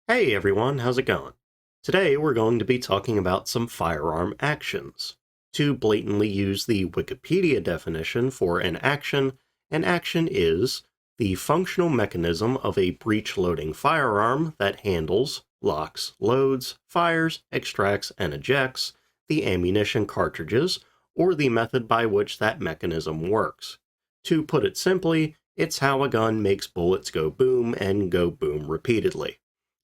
Hey everyone, how's it going? Today we're going to be talking about some firearm actions. To blatantly use the Wikipedia definition for an action is the functional mechanism of a breech-loading firearm that handles, locks, loads, fires, extracts, and ejects the ammunition cartridges, or the method by which that mechanism works. To put it simply, it's how a gun makes bullets go boom and go boom repeatedly.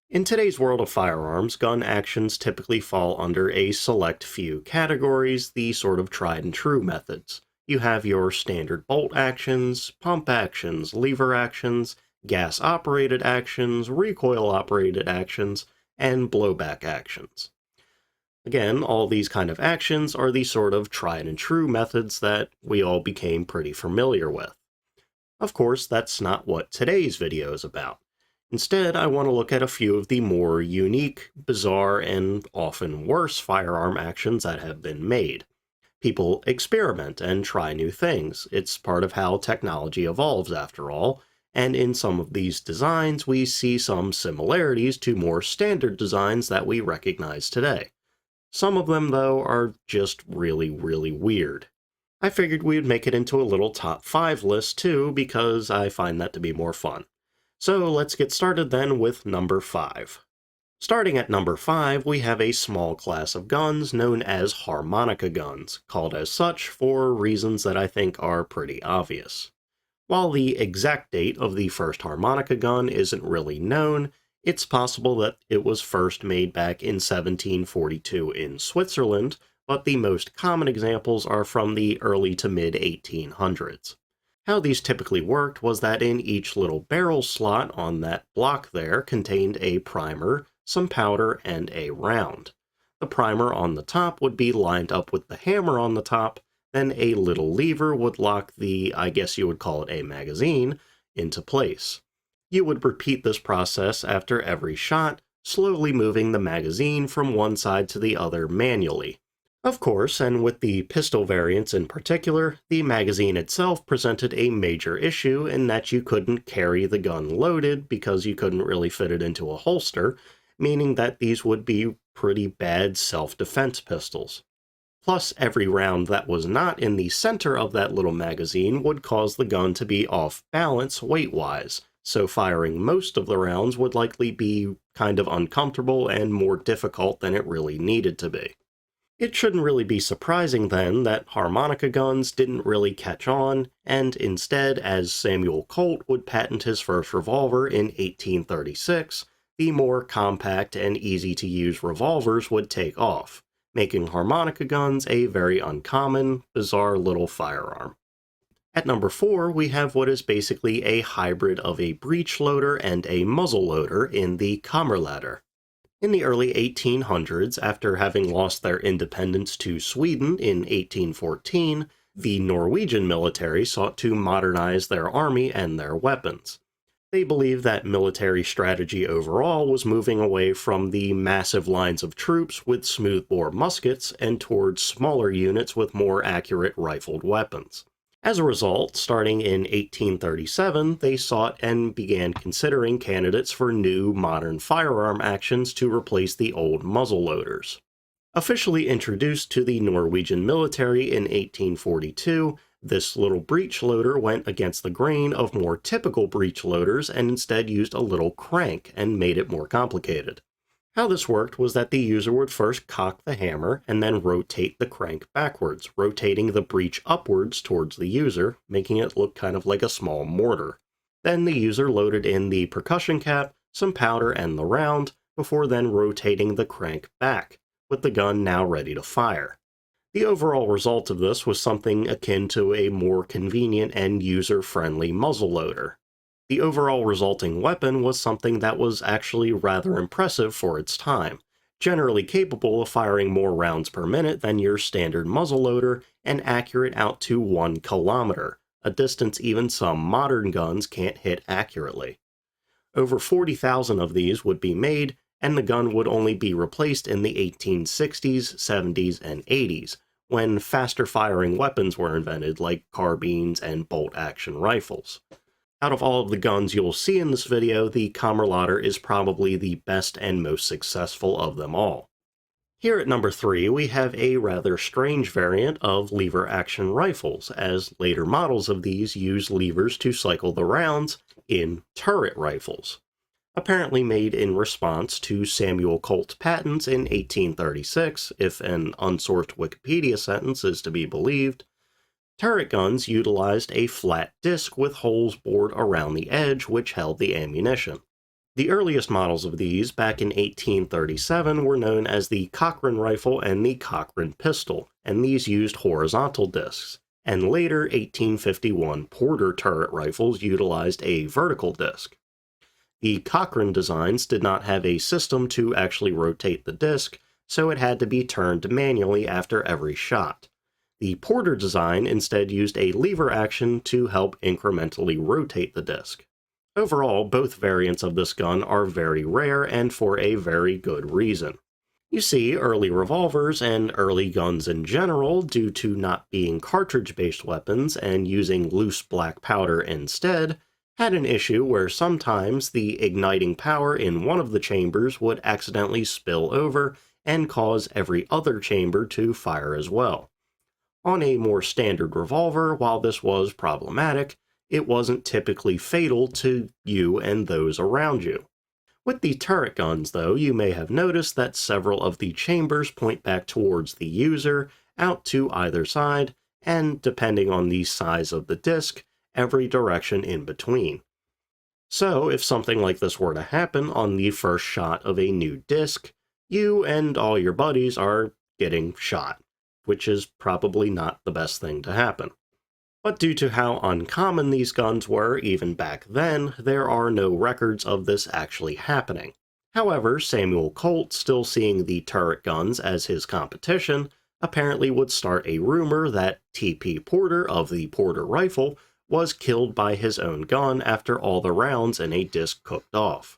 In today's world of firearms, gun actions typically fall under a select few categories, the sort of tried and true methods. You have your standard bolt actions, pump actions, lever actions, gas-operated actions, recoil-operated actions, and blowback actions. Again, all these kind of actions are the sort of tried and true methods that we all became pretty familiar with. Of course, that's not what today's video is about. Instead, I want to look at a few of the more unique, bizarre, and often worse firearm actions that have been made. People experiment and try new things. It's part of how technology evolves, after all, and in some of these designs we see some similarities to more standard designs that we recognize today. Some of them, though, are just really weird. I figured we'd make it into a little top 5 list, too, because I find that to be more fun. So let's get started then with number 5. Starting at number 5, we have a small class of guns known as Harmonica Guns, called as such for reasons that I think are pretty obvious. While the exact date of the first harmonica gun isn't really known, it's possible that it was first made back in 1742 in Switzerland, but the most common examples are from the early to mid-1800s. How these typically worked was that in each little barrel slot on that block there contained a primer, some powder, and a round. The primer on the top would be lined up with the hammer on the top, then a little lever would lock the, I guess you would call it a magazine, into place. You would repeat this process after every shot, slowly moving the magazine from one side to the other manually. Of course, and with the pistol variants in particular, the magazine itself presented a major issue in that you couldn't carry the gun loaded because you couldn't really fit it into a holster, meaning that these would be pretty bad self-defense pistols. Plus, every round that was not in the center of that little magazine would cause the gun to be off balance weight-wise, so firing most of the rounds would likely be kind of uncomfortable and more difficult than it really needed to be. It shouldn't really be surprising then that harmonica guns didn't really catch on, and instead, as Samuel Colt would patent his first revolver in 1836, the more compact and easy-to-use revolvers would take off, making harmonica guns a very uncommon, bizarre little firearm. At number 4, we have what is basically a hybrid of a breech loader and a muzzle loader in the Kammerlader. In the early 1800s, after having lost their independence to Sweden in 1814, the Norwegian military sought to modernize their army and their weapons. They believed that military strategy overall was moving away from the massive lines of troops with smoothbore muskets and towards smaller units with more accurate rifled weapons. As a result, starting in 1837, they sought and began considering candidates for new, modern firearm actions to replace the old muzzleloaders. Officially introduced to the Norwegian military in 1842, this little breech loader went against the grain of more typical breech loaders and instead used a little crank and made it more complicated. How this worked was that the user would first cock the hammer and then rotate the crank backwards, rotating the breech upwards towards the user, making it look kind of like a small mortar. Then the user loaded in the percussion cap, some powder, and the round, before then rotating the crank back, with the gun now ready to fire. The overall result of this was something akin to a more convenient and user-friendly muzzleloader. The overall resulting weapon was something that was actually rather impressive for its time, generally capable of firing more rounds per minute than your standard muzzleloader and accurate out to 1 kilometer, a distance even some modern guns can't hit accurately. Over 40,000 of these would be made, and the gun would only be replaced in the 1860s, 70s, and 80s, when faster firing weapons were invented like carbines and bolt-action rifles. Out of all of the guns you'll see in this video, the Kammerlader is probably the best and most successful of them all. Here at number 3, we have a rather strange variant of lever-action rifles, as later models of these use levers to cycle the rounds in turret rifles. Apparently made in response to Samuel Colt's patents in 1836, if an unsourced Wikipedia sentence is to be believed, turret guns utilized a flat disc with holes bored around the edge which held the ammunition. The earliest models of these, back in 1837, were known as the Cochran rifle and the Cochran pistol, and these used horizontal discs, and later 1851 Porter turret rifles utilized a vertical disc. The Cochran designs did not have a system to actually rotate the disc, so it had to be turned manually after every shot. The Porter design instead used a lever action to help incrementally rotate the disc. Overall, both variants of this gun are very rare and for a very good reason. You see, early revolvers and early guns in general, due to not being cartridge-based weapons and using loose black powder instead, had an issue where sometimes the igniting power in one of the chambers would accidentally spill over and cause every other chamber to fire as well. On a more standard revolver, while this was problematic, it wasn't typically fatal to you and those around you. With the turret guns, though, you may have noticed that several of the chambers point back towards the user, out to either side, and depending on the size of the disc, every direction in between. So, if something like this were to happen on the first shot of a new disc, you and all your buddies are getting shot, which is probably not the best thing to happen. But due to how uncommon these guns were even back then, there are no records of this actually happening. However, Samuel Colt, still seeing the turret guns as his competition, apparently would start a rumor that T.P. Porter of the Porter rifle was killed by his own gun after all the rounds in a disc cooked off.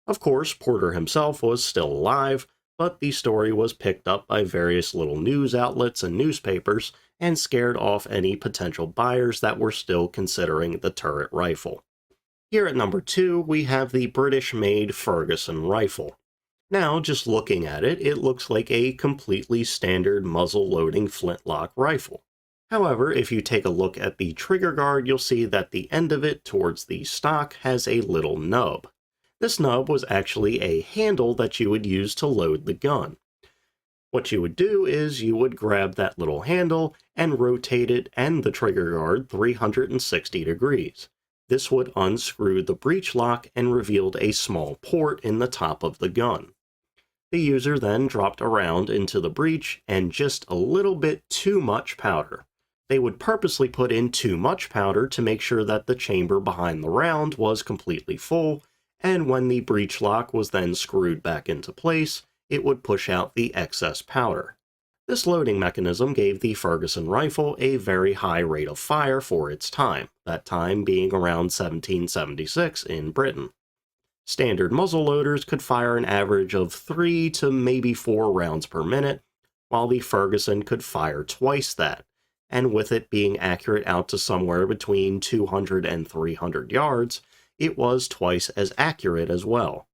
Of course, Porter himself was still alive, but the story was picked up by various little news outlets and newspapers and scared off any potential buyers that were still considering the turret rifle. Here at number 2, we have the British-made Ferguson Rifle. Now, just looking at it, it looks like a completely standard muzzle-loading flintlock rifle. However, if you take a look at the trigger guard, you'll see that the end of it towards the stock has a little nub. This nub was actually a handle that you would use to load the gun. What you would do is you would grab that little handle and rotate it and the trigger guard 360 degrees. This would unscrew the breech lock and revealed a small port in the top of the gun. The user then dropped a round into the breech and just a little bit too much powder. They would purposely put in too much powder to make sure that the chamber behind the round was completely full, and when the breech lock was then screwed back into place, it would push out the excess powder. This loading mechanism gave the Ferguson rifle a very high rate of fire for its time, that time being around 1776 in Britain. Standard muzzleloaders could fire an average of 3 to maybe 4 rounds per minute, while the Ferguson could fire twice that, and with it being accurate out to somewhere between 200 and 300 yards, it was twice as accurate as well.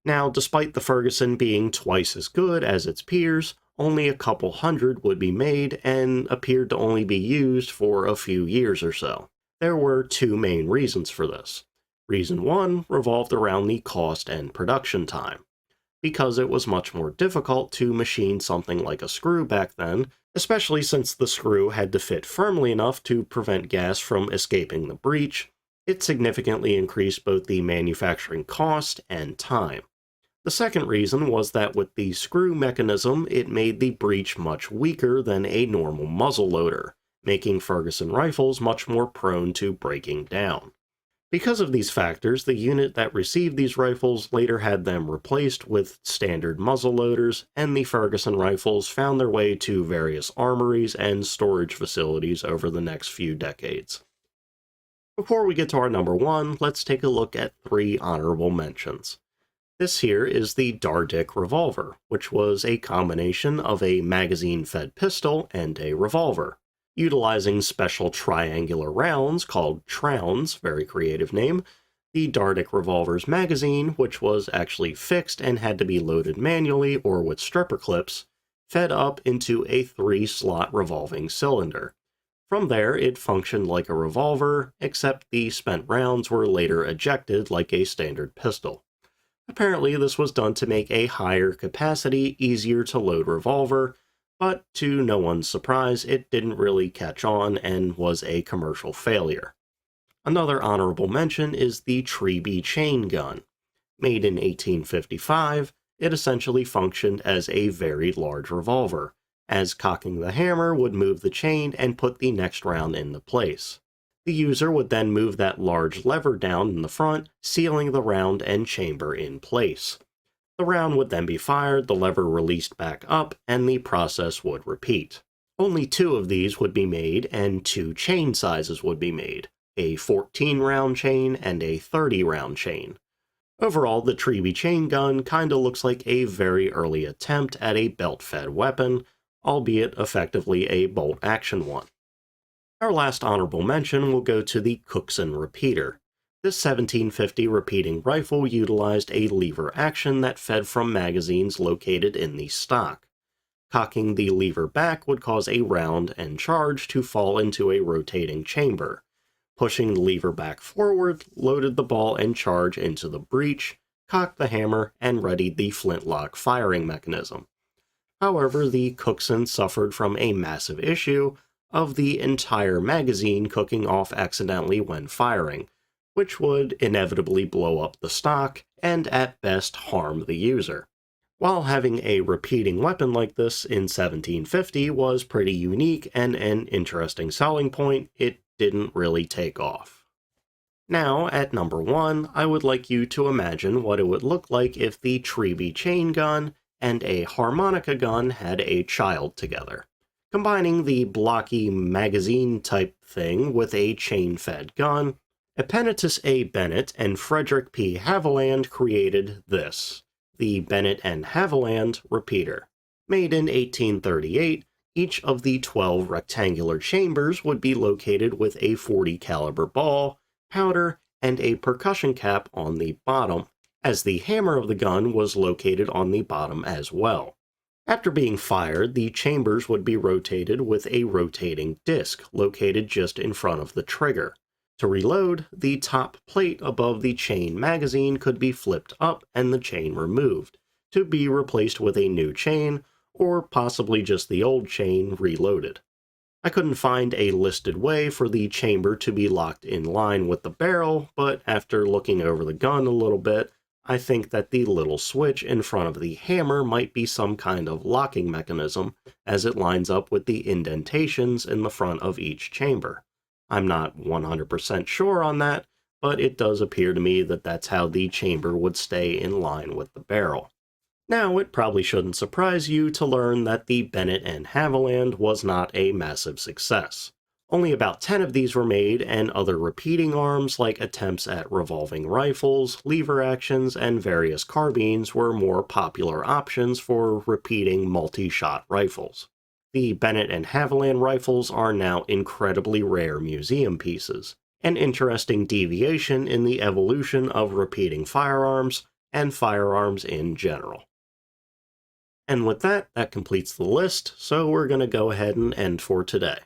Now, despite the Ferguson being twice as good as its peers, only a couple hundred would be made and appeared to only be used for a few years or so. There were 2 main reasons for this. Reason 1 revolved around the cost and production time. Because it was much more difficult to machine something like a screw back then, especially since the screw had to fit firmly enough to prevent gas from escaping the breech, it significantly increased both the manufacturing cost and time. The second reason was that with the screw mechanism, it made the breech much weaker than a normal muzzleloader, making Ferguson rifles much more prone to breaking down. Because of these factors, the unit that received these rifles later had them replaced with standard muzzleloaders, and the Ferguson rifles found their way to various armories and storage facilities over the next few decades. Before we get to our number 1, let's take a look at 3 honorable mentions. This here is the Dardick Revolver, which was a combination of a magazine-fed pistol and a revolver. Utilizing special triangular rounds called trounds, very creative name, the Dardick revolver's magazine, which was actually fixed and had to be loaded manually or with stripper clips, fed up into a 3-slot revolving cylinder. From there, it functioned like a revolver, except the spent rounds were later ejected like a standard pistol. Apparently, this was done to make a higher capacity, easier to load revolver, but to no one's surprise, it didn't really catch on and was a commercial failure. Another honorable mention is the Treeby chain gun. Made in 1855, it essentially functioned as a very large revolver, as cocking the hammer would move the chain and put the next round into place. The user would then move that large lever down in the front, sealing the round and chamber in place. The round would then be fired, the lever released back up, and the process would repeat. Only 2 of these would be made, and 2 chain sizes would be made, a 14-round chain and a 30-round chain. Overall, the Treeby chain gun kinda looks like a very early attempt at a belt-fed weapon, albeit effectively a bolt-action one. Our last honorable mention will go to the Cookson repeater. This 1750 repeating rifle utilized a lever action that fed from magazines located in the stock. Cocking the lever back would cause a round and charge to fall into a rotating chamber. Pushing the lever back forward loaded the ball and charge into the breech, cocked the hammer, and readied the flintlock firing mechanism. However, the Cookson suffered from a massive issue of the entire magazine cooking off accidentally when firing, which would inevitably blow up the stock and at best harm the user. While having a repeating weapon like this in 1750 was pretty unique and an interesting selling point, it didn't really take off. Now, at number 1, I would like you to imagine what it would look like if the Treeby chain gun and a Harmonica gun had a child together. Combining the blocky magazine-type thing with a chain-fed gun, Appenitus A. Bennett and Frederick P. Haviland created this, the Bennett and Haviland repeater. Made in 1838, each of the 12 rectangular chambers would be located with a .40 caliber ball, powder, and a percussion cap on the bottom, as the hammer of the gun was located on the bottom as well. After being fired, the chambers would be rotated with a rotating disc located just in front of the trigger. To reload, the top plate above the chain magazine could be flipped up and the chain removed, to be replaced with a new chain, or possibly just the old chain reloaded. I couldn't find a listed way for the chamber to be locked in line with the barrel, but after looking over the gun a little bit, I think that the little switch in front of the hammer might be some kind of locking mechanism, as it lines up with the indentations in the front of each chamber. I'm not 100% sure on that, but it does appear to me that that's how the chamber would stay in line with the barrel. Now, it probably shouldn't surprise you to learn that the Bennett and Haviland was not a massive success. Only about 10 of these were made, and other repeating arms like attempts at revolving rifles, lever actions, and various carbines were more popular options for repeating multi-shot rifles. The Bennett and Haviland rifles are now incredibly rare museum pieces, an interesting deviation in the evolution of repeating firearms and firearms in general. And with that, that completes the list, so we're going to go ahead and end for today.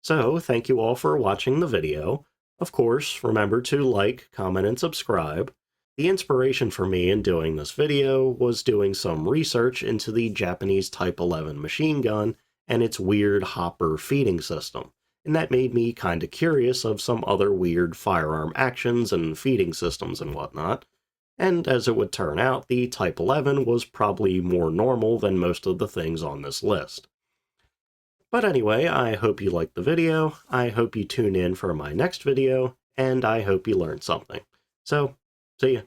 So, thank you all for watching the video. Of course, remember to like, comment, and subscribe. The inspiration for me in doing this video was doing some research into the Japanese Type 11 machine gun and its weird hopper feeding system, and that made me kinda curious of some other weird firearm actions and feeding systems and whatnot. And as it would turn out, the Type 11 was probably more normal than most of the things on this list. But anyway, I hope you liked the video, I hope you tune in for my next video, and I hope you learned something. So, see ya.